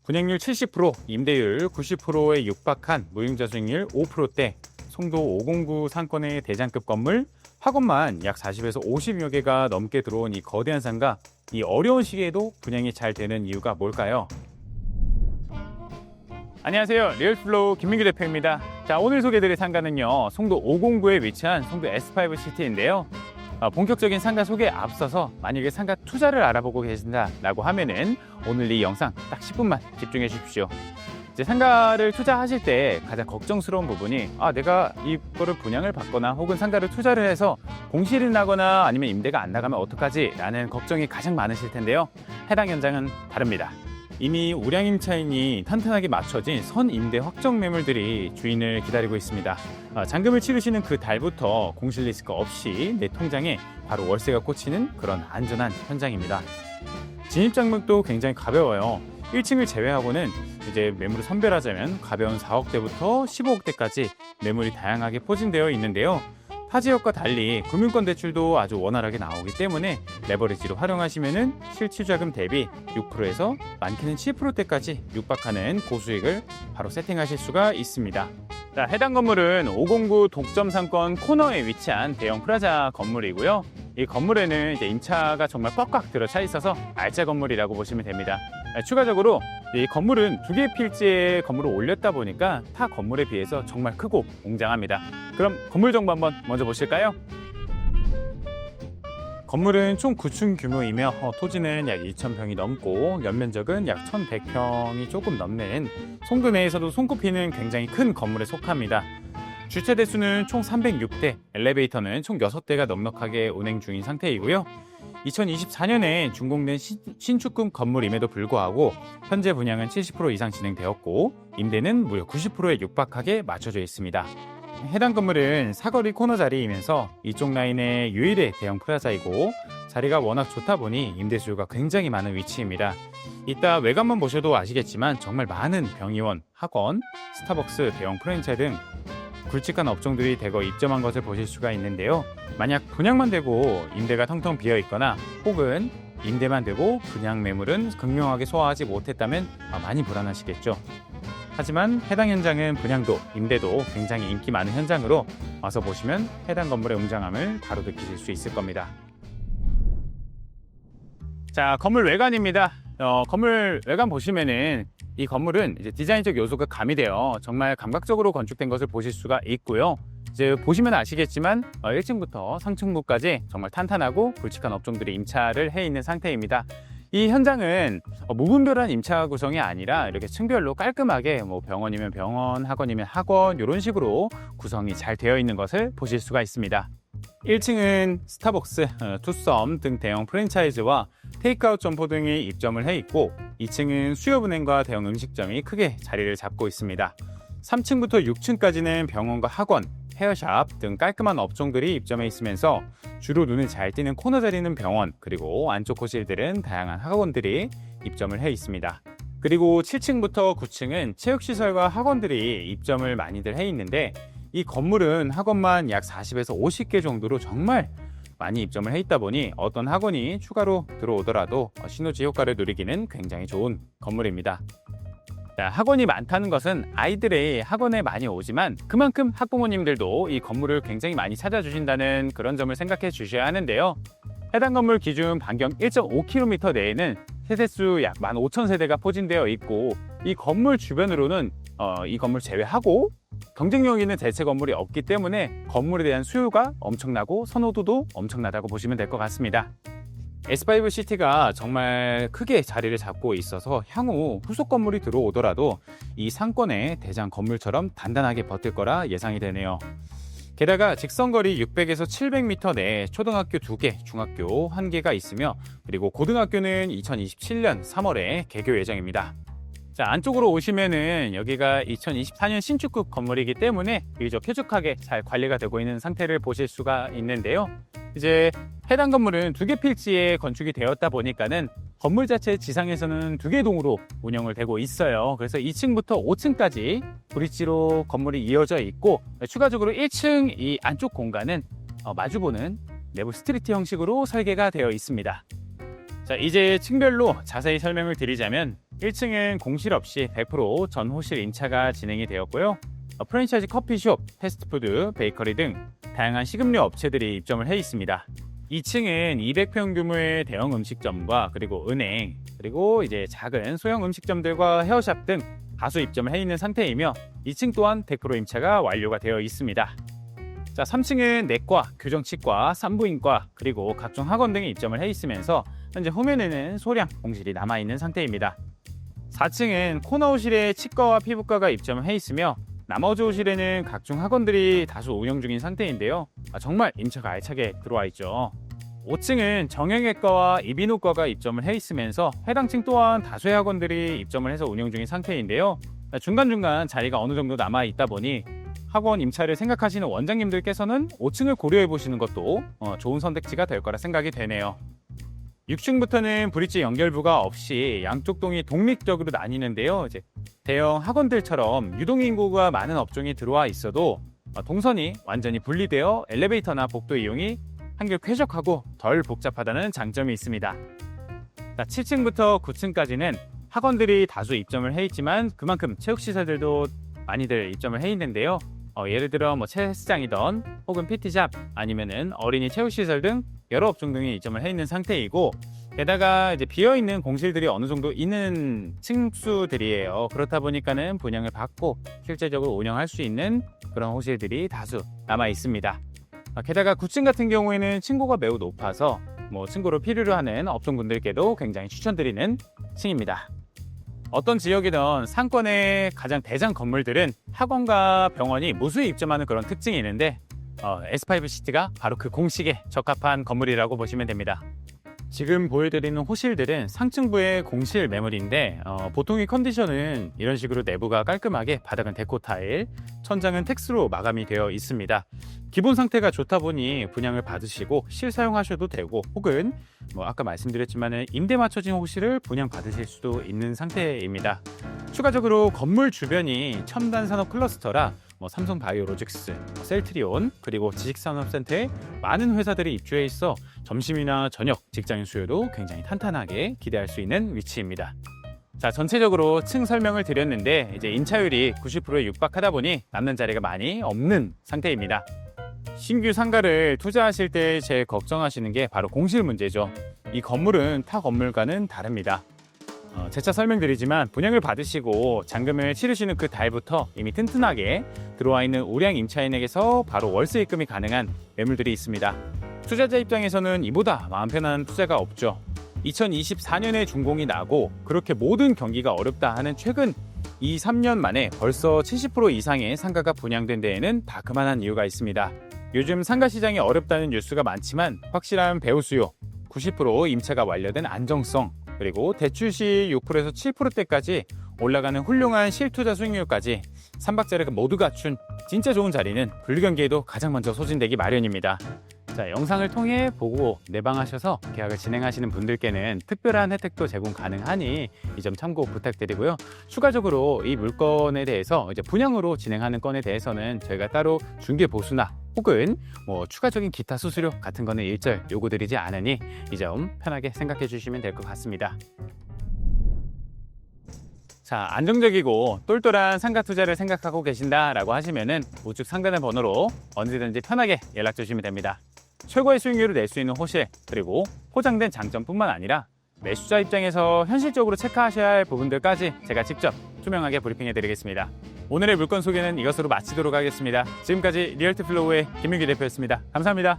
분양률 70%, 임대율 90%에 육박한 무융자 수익률 5%대 송도 509 상권의 대장급 건물, 학원만 약 40에서 50여 개가 넘게 들어온 이 거대한 상가, 이 어려운 시기에도 분양이 잘 되는 이유가 뭘까요? 안녕하세요, 리얼플로우 김민규 대표입니다. 자, 오늘 소개해드릴 상가는요, 송도 509에 위치한 송도 S5 시티인데요. 본격적인 상가 소개에 앞서서 만약에 상가 투자를 알아보고 계신다라고 하면은 오늘 이 영상 딱 10분만 집중해 주십시오. 이제 상가를 투자하실 때 가장 걱정스러운 부분이 내가 이거를 분양을 받거나 혹은 상가를 투자를 해서 공실이 나거나 아니면 임대가 안 나가면 어떡하지? 라는 걱정이 가장 많으실 텐데요. 해당 현장은 다릅니다. 이미 우량임차인이 탄탄하게 맞춰진 선임대 확정 매물들이 주인을 기다리고 있습니다. 잔금을 치르시는 그 달부터 공실 리스크 없이 내 통장에 바로 월세가 꽂히는 그런 안전한 현장입니다. 진입장벽도 굉장히 가벼워요. 1층을 제외하고는 이제 매물을 선별하자면 가벼운 4억대부터 15억대까지 매물이 다양하게 포진되어 있는데요. 타 지역과 달리 금융권 대출도 아주 원활하게 나오기 때문에 레버리지로 활용하시면은 실취자금 대비 6%에서 많게는 7%대까지 육박하는 고수익을 바로 세팅하실 수가 있습니다. 자, 해당 건물은 509 독점 상권 코너에 위치한 대형 프라자 건물이고요. 이 건물에는 이제 임차가 정말 꽉꽉 들어차 있어서 알짜 건물이라고 보시면 됩니다. 추가적으로 이 건물은 2개 필지의 건물을 올렸다 보니까 타 건물에 비해서 정말 크고 웅장합니다. 그럼 건물 정보 한번 먼저 보실까요? 건물은 총 9층 규모이며 토지는 약 2,000평이 넘고 연면적은 약 1,100평이 조금 넘는 송도 내에서도 손꼽히는 굉장히 큰 건물에 속합니다. 주차 대수는 총 306대, 엘리베이터는 총 6대가 넉넉하게 운행 중인 상태이고요. 2024년에 준공된 신축급 건물임에도 불구하고 현재 분양은 70% 이상 진행되었고 임대는 무려 90%에 육박하게 맞춰져 있습니다. 해당 건물은 사거리 코너 자리이면서 이쪽 라인의 유일의 대형 프라자이고 자리가 워낙 좋다 보니 임대 수요가 굉장히 많은 위치입니다. 이따 외관만 보셔도 아시겠지만 정말 많은 병의원, 학원, 스타벅스, 대형 프랜차이즈 등 굵직한 업종들이 대거 입점한 것을 보실 수가 있는데요. 만약 분양만 되고 임대가 텅텅 비어 있거나 혹은 임대만 되고 분양 매물은 극명하게 소화하지 못했다면 많이 불안하시겠죠. 하지만 해당 현장은 분양도 임대도 굉장히 인기 많은 현장으로 와서 보시면 해당 건물의 웅장함을 바로 느끼실 수 있을 겁니다. 자, 건물 외관입니다. 건물 외관 보시면은 이 건물은 이제 디자인적 요소가 가미되어 정말 감각적으로 건축된 것을 보실 수가 있고요. 이제 보시면 아시겠지만 1층부터 상층부까지 정말 탄탄하고 굵직한 업종들이 임차를 해 있는 상태입니다. 이 현장은 무분별한 임차 구성이 아니라 이렇게 층별로 깔끔하게 병원이면 병원, 학원이면 학원 이런 식으로 구성이 잘 되어 있는 것을 보실 수가 있습니다. 1층은 스타벅스, 투썸 등 대형 프랜차이즈와 테이크아웃 점포 등이 입점을 해 있고 2층은 수협은행과 대형 음식점이 크게 자리를 잡고 있습니다. 3층부터 6층까지는 병원과 학원, 헤어샵 등 깔끔한 업종들이 입점해 있으면서 주로 눈에 잘 띄는 코너 자리는 병원, 그리고 안쪽 호실들은 다양한 학원들이 입점을 해 있습니다. 그리고 7층부터 9층은 체육시설과 학원들이 입점을 많이들 해 있는데 이 건물은 학원만 약 40에서 50개 정도로 정말 많이 입점을 해 있다 보니 어떤 학원이 추가로 들어오더라도 시너지 효과를 누리기는 굉장히 좋은 건물입니다. 자, 학원이 많다는 것은 아이들이 학원에 많이 오지만 그만큼 학부모님들도 이 건물을 굉장히 많이 찾아주신다는 그런 점을 생각해 주셔야 하는데요. 해당 건물 기준 반경 1.5km 내에는 세대수 약 15,000세대가 포진되어 있고 이 건물 주변으로는 이 건물 제외하고 경쟁력 있는 대체 건물이 없기 때문에 건물에 대한 수요가 엄청나고 선호도도 엄청나다고 보시면 될 것 같습니다. S5 시티가 정말 크게 자리를 잡고 있어서 향후 후속 건물이 들어오더라도 이 상권의 대장 건물처럼 단단하게 버틸 거라 예상이 되네요. 게다가 직선거리 600에서 700m 내에 초등학교 2개, 중학교 1개가 있으며 그리고 고등학교는 2027년 3월에 개교 예정입니다. 자, 안쪽으로 오시면은 여기가 2024년 신축급 건물이기 때문에 비교적 쾌적하게 잘 관리가 되고 있는 상태를 보실 수가 있는데요. 이제 해당 건물은 2개 필지에 건축이 되었다 보니까는 건물 자체 지상에서는 2개 동으로 운영을 되고 있어요. 그래서 2층부터 5층까지 브릿지로 건물이 이어져 있고 추가적으로 1층 이 안쪽 공간은 마주보는 내부 스트리트 형식으로 설계가 되어 있습니다. 자, 이제 층별로 자세히 설명을 드리자면 1층은 공실 없이 100%전 호실 임차가 진행이 되었고요. 프랜차이즈 커피숍, 패스트푸드, 베이커리 등 다양한 식음료 업체들이 입점을 해 있습니다. 2층은 200평 규모의 대형 음식점과 그리고 은행, 그리고 이제 작은 소형 음식점들과 헤어샵 등 다수 입점을 해 있는 상태이며 2층 또한 100% 임차가 완료가 되어 있습니다. 자, 3층은 내과, 교정치과, 산부인과, 그리고 각종 학원 등이 입점을 해 있으면서 현재 후면에는 소량 공실이 남아있는 상태입니다. 4층은 코너호실에 치과와 피부과가 입점을 해 있으며 나머지 호실에는 각종 학원들이 다수 운영 중인 상태인데요. 정말 임차가 알차게 들어와 있죠. 5층은 정형외과와 이비인후과가 입점을 해 있으면서 해당 층 또한 다수의 학원들이 입점을 해서 운영 중인 상태인데요. 중간중간 자리가 어느 정도 남아 있다 보니 학원 임차를 생각하시는 원장님들께서는 5층을 고려해 보시는 것도 좋은 선택지가 될 거라 생각이 되네요. 6층부터는 브릿지 연결부가 없이 양쪽 동이 독립적으로 나뉘는데요. 이제 대형 학원들처럼 유동인구가 많은 업종이 들어와 있어도 동선이 완전히 분리되어 엘리베이터나 복도 이용이 한결 쾌적하고 덜 복잡하다는 장점이 있습니다. 7층부터 9층까지는 학원들이 다수 입점을 해 있지만 그만큼 체육시설들도 많이들 입점을 해 있는데요. 예를 들어 헬스장이던 혹은 PT샵 아니면은 어린이 체육시설 등 여러 업종 등이 입점을 해 있는 상태이고, 게다가 이제 비어있는 공실들이 어느 정도 있는 층수들이에요. 그렇다 보니까는 분양을 받고 실제적으로 운영할 수 있는 그런 호실들이 다수 남아 있습니다. 게다가 9층 같은 경우에는 층고가 매우 높아서 층고를 필요로 하는 업종분들께도 굉장히 추천드리는 층입니다. 어떤 지역이든 상권의 가장 대장 건물들은 학원과 병원이 무수히 입점하는 그런 특징이 있는데 S5시티가 바로 그 공식에 적합한 건물이라고 보시면 됩니다. 지금 보여드리는 호실들은 상층부의 공실 매물인데 보통의 컨디션은 이런 식으로 내부가 깔끔하게 바닥은 데코 타일, 천장은 텍스로 마감이 되어 있습니다. 기본 상태가 좋다 보니 분양을 받으시고 실사용하셔도 되고, 혹은 아까 말씀드렸지만 임대 맞춰진 호실을 분양 받으실 수도 있는 상태입니다. 추가적으로 건물 주변이 첨단 산업 클러스터라 삼성바이오로직스, 셀트리온, 그리고 지식산업센터에 많은 회사들이 입주해 있어 점심이나 저녁 직장인 수요도 굉장히 탄탄하게 기대할 수 있는 위치입니다. 자, 전체적으로 층 설명을 드렸는데 이제 임차율이 90%에 육박하다 보니 남는 자리가 많이 없는 상태입니다. 신규 상가를 투자하실 때 제일 걱정하시는 게 바로 공실 문제죠. 이 건물은 타 건물과는 다릅니다. 재차 설명드리지만 분양을 받으시고 잔금을 치르시는 그 달부터 이미 튼튼하게 들어와 있는 우량 임차인에게서 바로 월세 입금이 가능한 매물들이 있습니다. 투자자 입장에서는 이보다 마음 편한 투자가 없죠. 2024년에 준공이 나고 그렇게 모든 경기가 어렵다 하는 최근 2-3년 만에 벌써 70% 이상의 상가가 분양된 데에는 다 그만한 이유가 있습니다. 요즘 상가 시장이 어렵다는 뉴스가 많지만 확실한 배후 수요, 90% 임차가 완료된 안정성, 그리고 대출 시 6%에서 7%대까지 올라가는 훌륭한 실투자 수익률까지 3박자를 모두 갖춘 진짜 좋은 자리는 불경기에도 가장 먼저 소진되기 마련입니다. 자, 영상을 통해 보고 내방하셔서 계약을 진행하시는 분들께는 특별한 혜택도 제공 가능하니 이 점 참고 부탁드리고요. 추가적으로 이 물건에 대해서 이제 분양으로 진행하는 건에 대해서는 저희가 따로 중개 보수나 혹은 추가적인 기타 수수료 같은 거는 일절 요구드리지 않으니 이 점 편하게 생각해 주시면 될 것 같습니다. 자, 안정적이고 똘똘한 상가 투자를 생각하고 계신다라고 하시면은 우측 상단의 번호로 언제든지 편하게 연락 주시면 됩니다. 최고의 수익률을 낼 수 있는 호실, 그리고 포장된 장점뿐만 아니라 매수자 입장에서 현실적으로 체크하셔야 할 부분들까지 제가 직접 투명하게 브리핑해 드리겠습니다. 오늘의 물건 소개는 이것으로 마치도록 하겠습니다. 지금까지 리얼트플로우의 김민규 대표였습니다. 감사합니다.